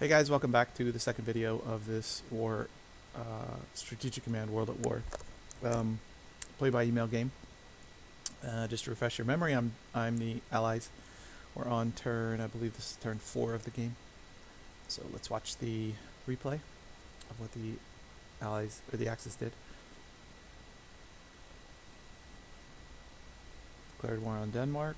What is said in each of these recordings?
Hey guys, welcome back to the second video of this war, Strategic Command World at War, play by email game. Just to refresh your memory, I'm the Allies. We're on turn, I believe this is turn 4 of the game. So let's watch the replay of what the Allies, or the Axis did. Declared war on Denmark.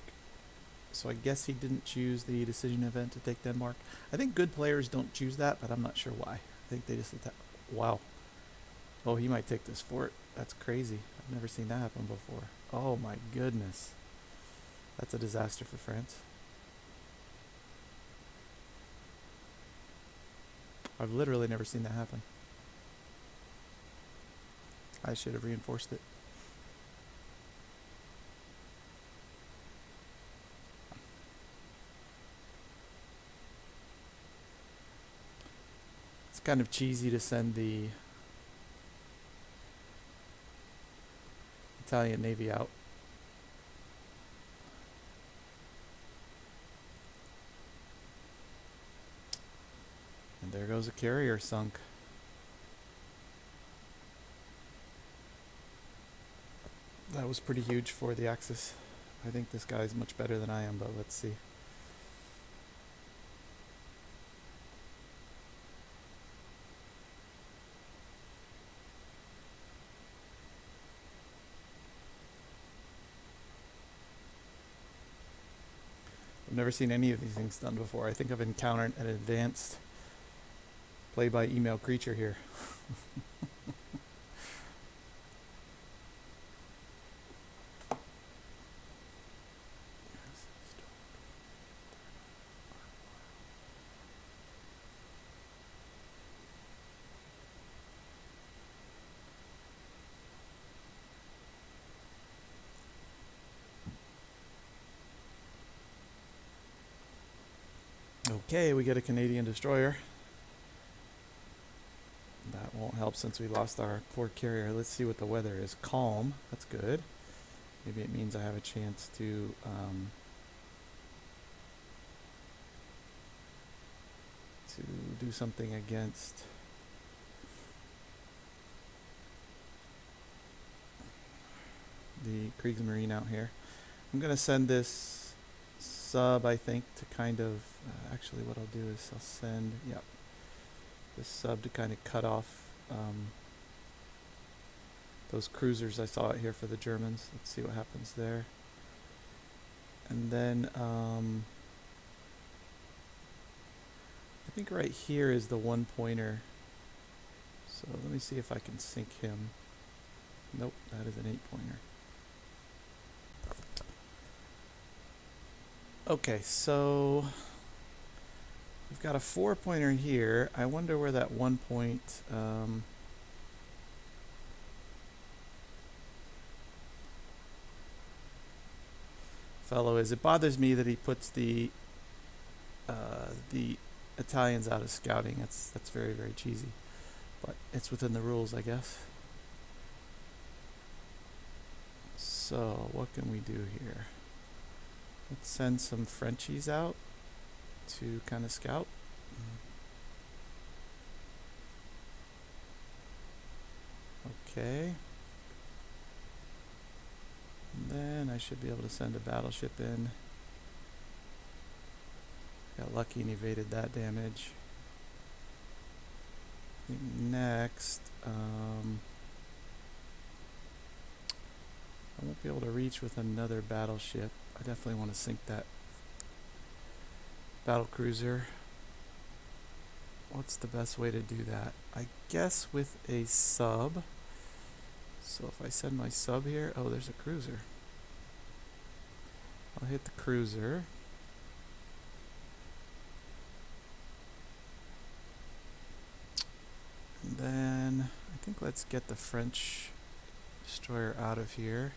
So I guess he didn't choose the decision event to take Denmark. I think good players don't choose that, but I'm not sure why. I think they just attack. Wow. Oh, he might take this fort. That's crazy. I've never seen that happen before. Oh my goodness. That's a disaster for France. I've literally never seen that happen. I should have reinforced it. It's kind of cheesy to send the Italian Navy out. And there goes a carrier sunk. That was pretty huge for the Axis. I think this guy's much better than I am, but let's see. I've never seen any of these things done before. I think I've encountered an advanced play-by-email creature here. Okay, we get a Canadian destroyer. That won't help since we lost our core carrier. Let's see what the weather is. Calm. That's good. Maybe it means I have a chance to do something against the Kriegsmarine out here. I'm going to send this sub, I think, to kind of actually what I'll do is I'll send this sub to kind of cut off those cruisers I saw out here for the Germans. Let's see what happens there. And then I think right here is the 1-pointer. So let me see if I can sink him. Nope, that is an 8-pointer. Okay, so we've got a 4-pointer here. I wonder where that 1-point fellow is. It bothers me that he puts the Italians out of scouting. That's very, very cheesy, but it's within the rules, I guess. So what can we do here? Let's send some Frenchies out to kind of scout. Okay. And then I should be able to send a battleship in. Got lucky and evaded that damage. I think next, I won't be able to reach with another battleship. I definitely want to sink that battle cruiser. What's the best way to do that? I guess with a sub. So if I send my sub here, oh, there's a cruiser. I'll hit the cruiser. And then I think let's get the French destroyer out of here.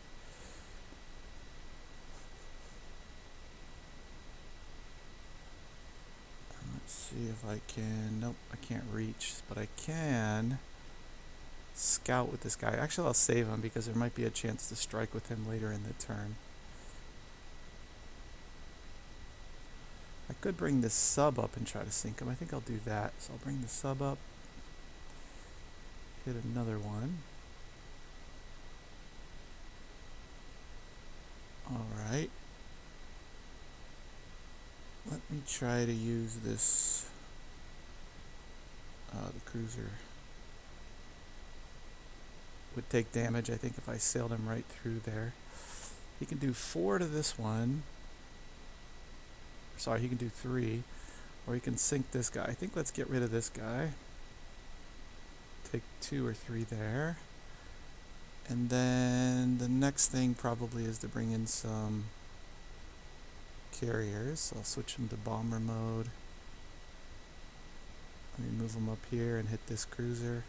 See if I can, nope, I can't reach, but I can scout with this guy. Actually, I'll save him because there might be a chance to strike with him later in the turn. I could bring this sub up and try to sink him. I think I'll do that. So I'll bring the sub up, hit another one. Alright. Let me try to use this, the cruiser. Would take damage, I think, if I sailed him right through there. He can do 4 to this one. Sorry, he can do 3. Or he can sink this guy. I think let's get rid of this guy. Take 2 or 3 there. And then the next thing probably is to bring in some carriers. So I'll switch them to bomber mode. Let me move them up here and hit this cruiser.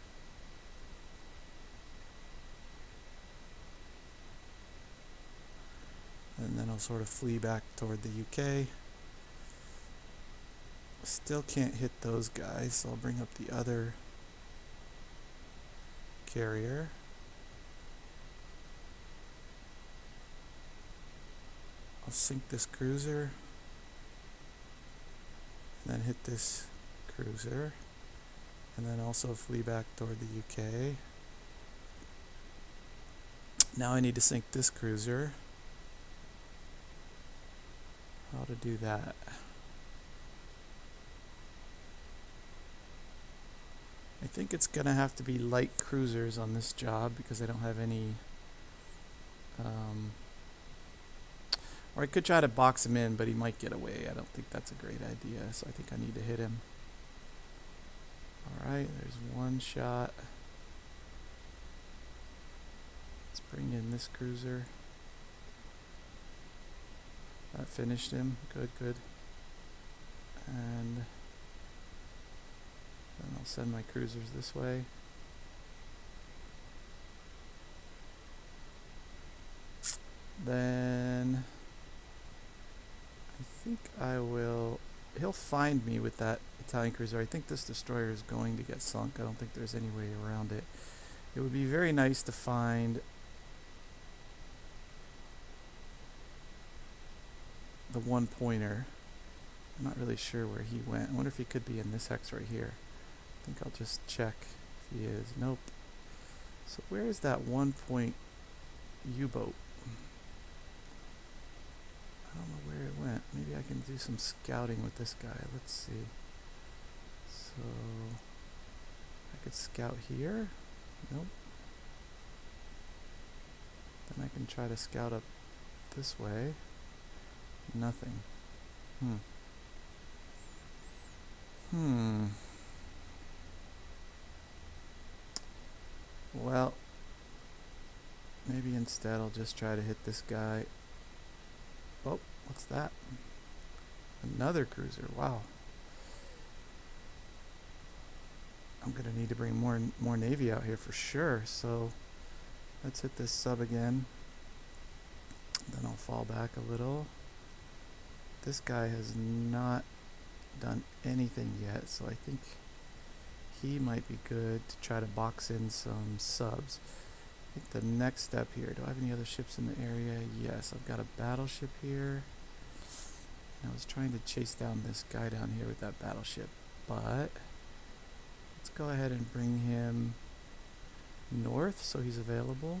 And then I'll sort of flee back toward the UK. Still can't hit those guys, so I'll bring up the other carrier. I'll sink this cruiser. And then hit this cruiser. And then also flee back toward the UK. Now I need to sink this cruiser. How to do that? I think it's gonna have to be light cruisers on this job because I don't have any, or I could try to box him in, but he might get away. I don't think that's a great idea, so I think I need to hit him. Alright, there's one shot. Let's bring in this cruiser. That finished him. Good, good. And then I'll send my cruisers this way. Then I think I will, he'll find me with that Italian cruiser. I think this destroyer is going to get sunk. I don't think there's any way around it. It would be very nice to find the one pointer. I'm not really sure where he went. I wonder if he could be in this hex right here. I think I'll just check if he is. Nope. So where is that 1-point U-boat? I don't know where it went. Maybe I can do some scouting with this guy. Let's see. So I could scout here. Nope. Then I can try to scout up this way. Nothing. Well, maybe instead I'll just try to hit this guy. Oh, what's that? Another cruiser. Wow. I'm gonna need to bring more navy out here for sure. So let's hit this sub again. Then I'll fall back a little. This guy has not done anything yet, so I think he might be good to try to box in some subs. I think the next step here, do I have any other ships in the area? Yes, I've got a battleship here. And I was trying to chase down this guy down here with that battleship, but let's go ahead and bring him north so he's available.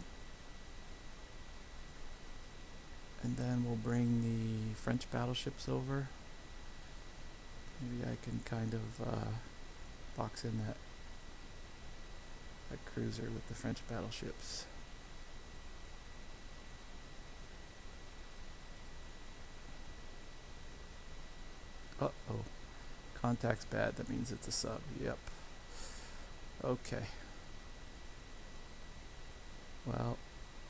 And then we'll bring the French battleships over. Maybe I can kind of box in that cruiser with the French battleships. Uh-oh. Contact's bad. That means it's a sub. Yep. Okay. Well,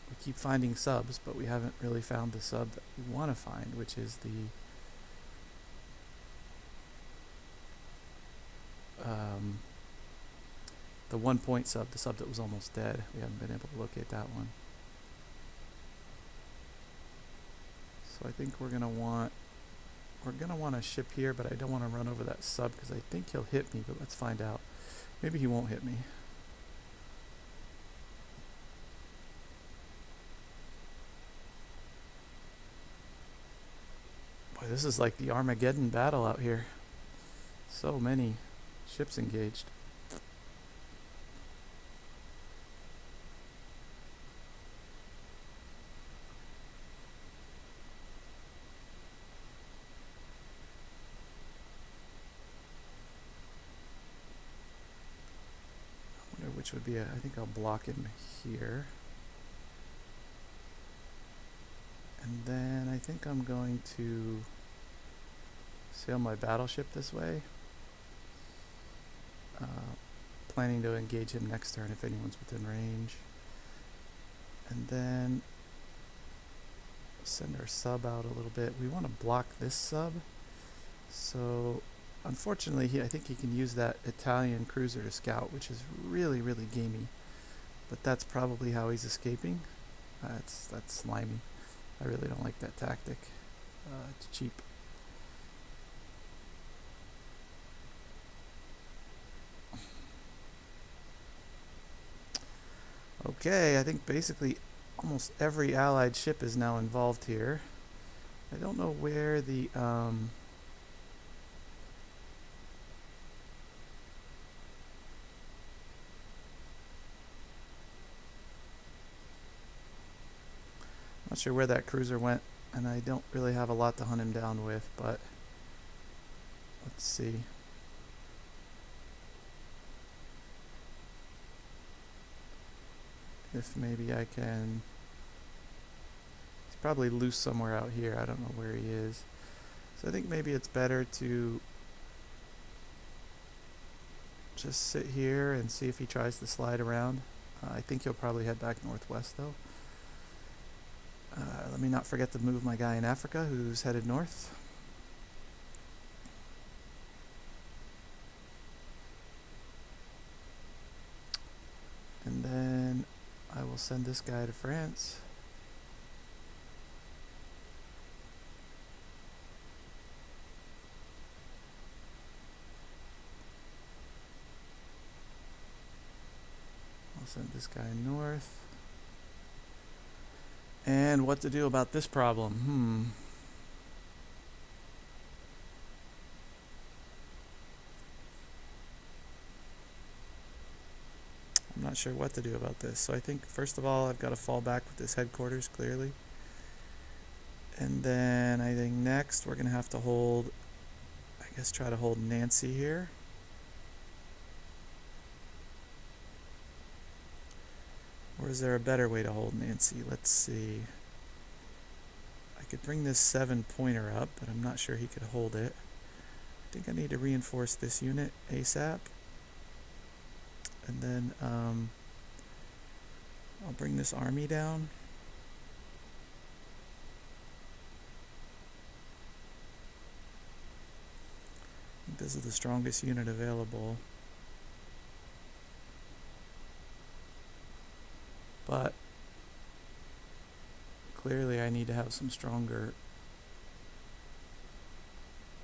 we keep finding subs, but we haven't really found the sub that we want to find, which is the the 1-point sub, the sub that was almost dead. We haven't been able to locate that one. So I think we're gonna want a ship here, but I don't want to run over that sub because I think he'll hit me, but let's find out. Maybe he won't hit me. Boy, this is like the Armageddon battle out here. So many ships engaged. I wonder which would be I think I'll block him here. And then I think I'm going to sail my battleship this way. Planning to engage him next turn if anyone's within range. And then send our sub out a little bit. We want to block this sub. So unfortunately, I think he can use that Italian cruiser to scout, which is really, really gamey. But that's probably how he's escaping. That's slimy. I really don't like that tactic. It's cheap. Okay, I think basically almost every allied ship is now involved here. I don't know where the I'm not sure where that cruiser went, and I don't really have a lot to hunt him down with, but let's see. If maybe I can... He's probably loose somewhere out here. I don't know where he is. So I think maybe it's better to just sit here and see if he tries to slide around. I think he'll probably head back northwest though. Let me not forget to move my guy in Africa who's headed north. And then I will send this guy to France. I'll send this guy north. And what to do about this problem? I'm not sure what to do about this. So I think first of all I've got to fall back with this headquarters clearly. And then I think next we're going to have to hold, I guess try to hold Nancy here. Or is there a better way to hold Nancy? Let's see. I could bring this 7-pointer up, but I'm not sure he could hold it. I think I need to reinforce this unit ASAP. And then I'll bring this army down. I think this is the strongest unit available. But clearly I need to have some stronger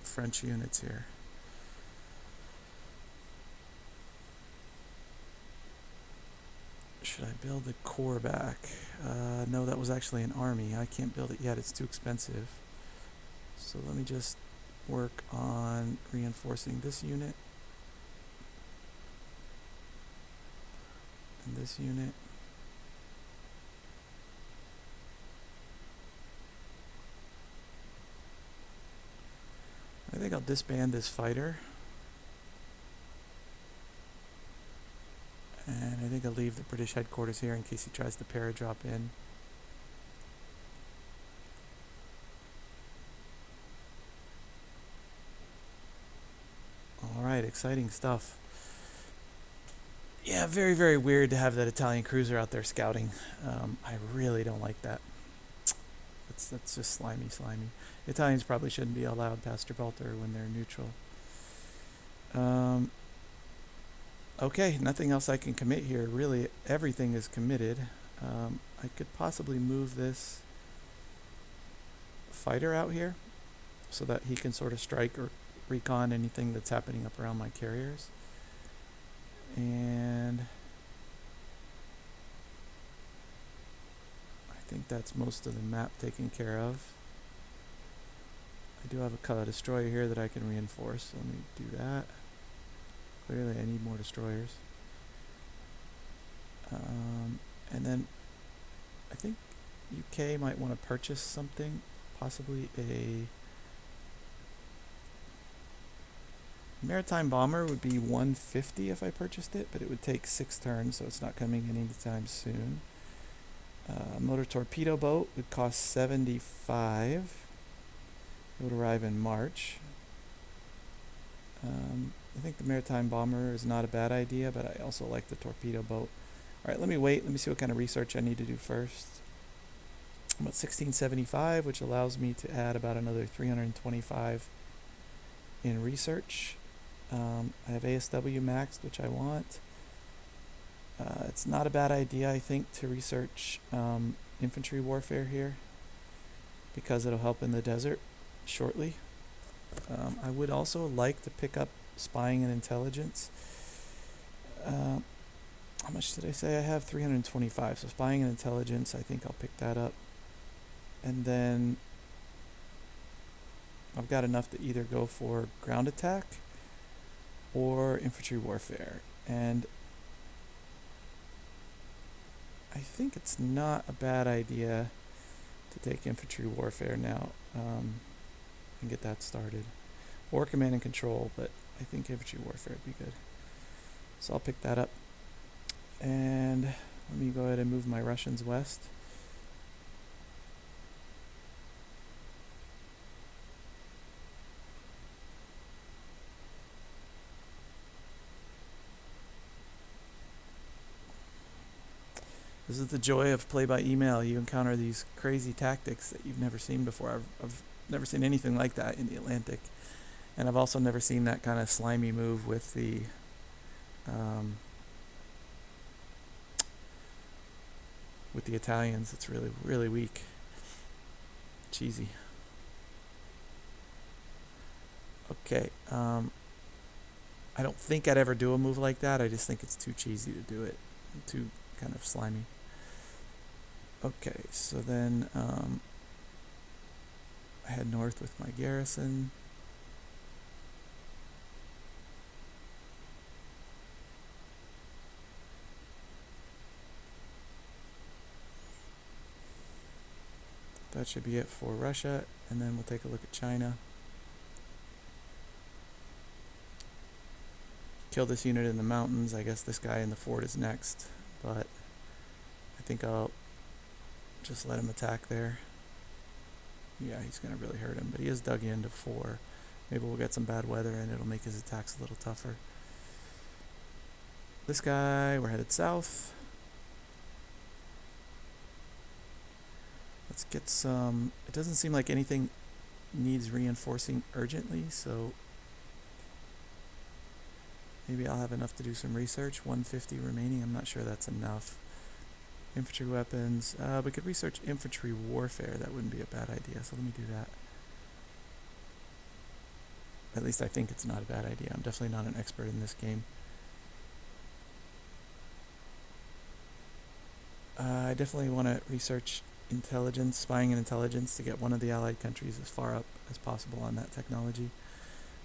French units here. Should I build the corps back? No, that was actually an army. I can't build it yet. It's too expensive. So let me just work on reinforcing this unit. And this unit. I think I'll disband this fighter. And I think I'll leave the British headquarters here in case he tries to paradrop in. Alright, exciting stuff. Yeah, very, very weird to have that Italian cruiser out there scouting. I really don't like that. That's just slimy. Italians probably shouldn't be allowed past Gibraltar when they're neutral. Okay, nothing else I can commit here. Really, everything is committed. I could possibly move this fighter out here so that he can sort of strike or recon anything that's happening up around my carriers. And I think that's most of the map taken care of. I I do have a destroyer here that I can reinforce, so let me do that. Clearly I need more destroyers. And then I think UK might want to purchase something, possibly a maritime bomber would be 150 if I purchased it, but it would take 6 turns, so it's not coming anytime soon. Motor torpedo boat would cost 75. It would arrive in March. I think the maritime bomber is not a bad idea, but I also like the torpedo boat. Alright, let me wait. Let me see what kind of research I need to do first. I'm at 1675, which allows me to add about another 325 in research. I have ASW maxed, which I want. It's not a bad idea, I think, to research infantry warfare here, because it'll help in the desert shortly. I would also like to pick up spying and intelligence. How much did I say I have? 325. So spying and intelligence, I think I'll pick that up. And then I've got enough to either go for ground attack or infantry warfare. And I think it's not a bad idea to take infantry warfare now and get that started. Or command and control, but I think infantry warfare would be good. So I'll pick that up. And let me go ahead and move my Russians west. This is the joy of play by email. You encounter these crazy tactics that you've never seen before. I've never seen anything like that in the Atlantic. And I've also never seen that kind of slimy move with the Italians. It's really, really weak. Cheesy. Okay. I don't think I'd ever do a move like that. I just think it's too cheesy to do it. Too kind of slimy. Okay, so then I head north with my garrison. That should be it for Russia, and then we'll take a look at China. Kill this unit in the mountains. I guess this guy in the fort is next, but I think I'll just let him attack there. Yeah, he's going to really hurt him, but he is dug into 4. Maybe we'll get some bad weather and it'll make his attacks a little tougher. This guy, we're headed south. Let's get some... It doesn't seem like anything needs reinforcing urgently, so maybe I'll have enough to do some research. 150 remaining. I'm not sure that's enough. Infantry weapons. We could research infantry warfare. That wouldn't be a bad idea, so let me do that. At least I think it's not a bad idea. I'm definitely not an expert in this game. I definitely want to research intelligence, spying and intelligence, to get one of the allied countries as far up as possible on that technology.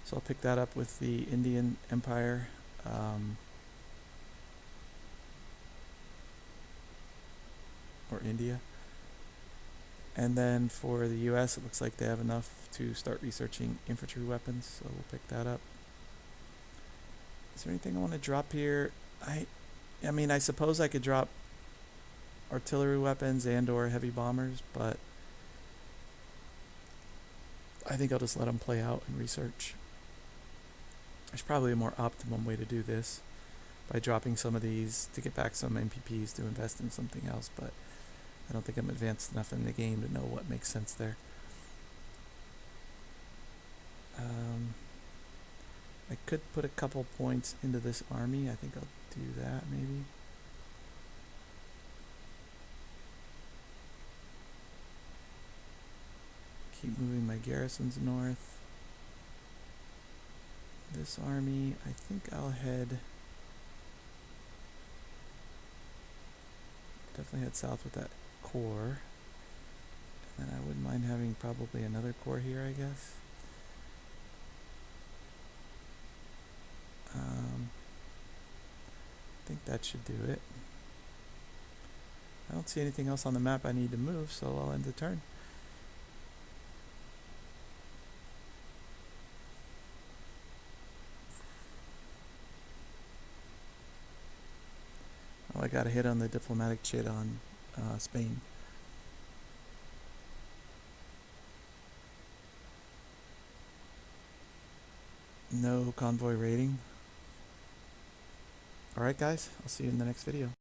So I'll pick that up with the Indian Empire. Or India. And then for the US, it looks like they have enough to start researching infantry weapons, so we'll pick that up. Is there anything I want to drop here? I mean, I suppose I could drop artillery weapons and or heavy bombers, but I think I'll just let them play out and research. There's probably a more optimum way to do this, by dropping some of these to get back some MPPs to invest in something else, but I don't think I'm advanced enough in the game to know what makes sense there. I could put a couple points into this army. I think I'll do that maybe. Keep moving my garrisons north. This army, I think I'll head... Definitely head south with that corps. And then I wouldn't mind having probably another corps here, I guess. think that should do it. I don't see anything else on the map I need to move, so I'll end the turn. Oh, I got a hit on the diplomatic chit on Spain. No convoy raiding. Alright guys, I'll see you in the next video.